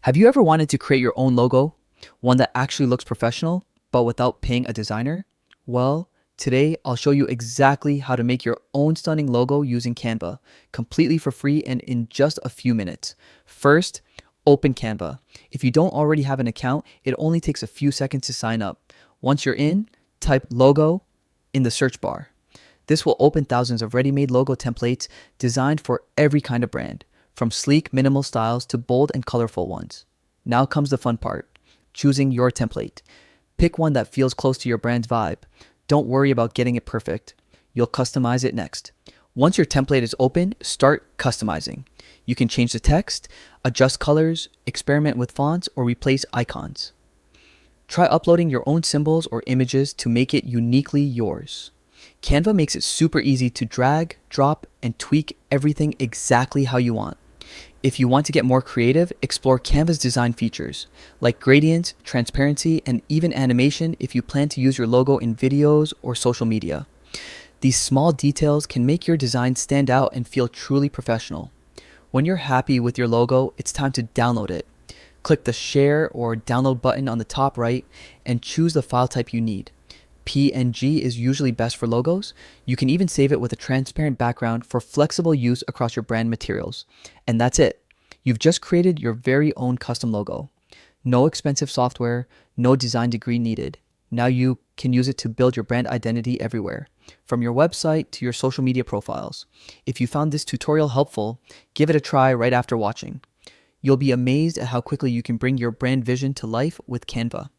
Have you ever wanted to create your own logo? One that actually looks professional, but without paying a designer? Well, today I'll show you exactly how to make your own stunning logo using Canva, completely for free and in just a few minutes. First, open Canva. If you don't already have an account, it only takes a few seconds to sign up. Once you're in, type logo in the search bar. This will open thousands of ready-made logo templates designed for every kind of brand, from sleek, minimal styles to bold and colorful ones. Now comes the fun part, choosing your template. Pick one that feels close to your brand's vibe. Don't worry about getting it perfect. You'll customize it next. Once your template is open, start customizing. You can change the text, adjust colors, experiment with fonts, or replace icons. Try uploading your own symbols or images to make it uniquely yours. Canva makes it super easy to drag, drop, and tweak everything exactly how you want. If you want to get more creative, explore Canva's design features, like gradients, transparency, and even animation if you plan to use your logo in videos or social media. These small details can make your design stand out and feel truly professional. When you're happy with your logo, it's time to download it. Click the Share or Download button on the top right and choose the file type you need. PNG is usually best for logos. You can even save it with a transparent background for flexible use across your brand materials. And that's it. You've just created your very own custom logo. No expensive software, no design degree needed. Now you can use it to build your brand identity everywhere, from your website to your social media profiles. If you found this tutorial helpful, give it a try right after watching. You'll be amazed at how quickly you can bring your brand vision to life with Canva.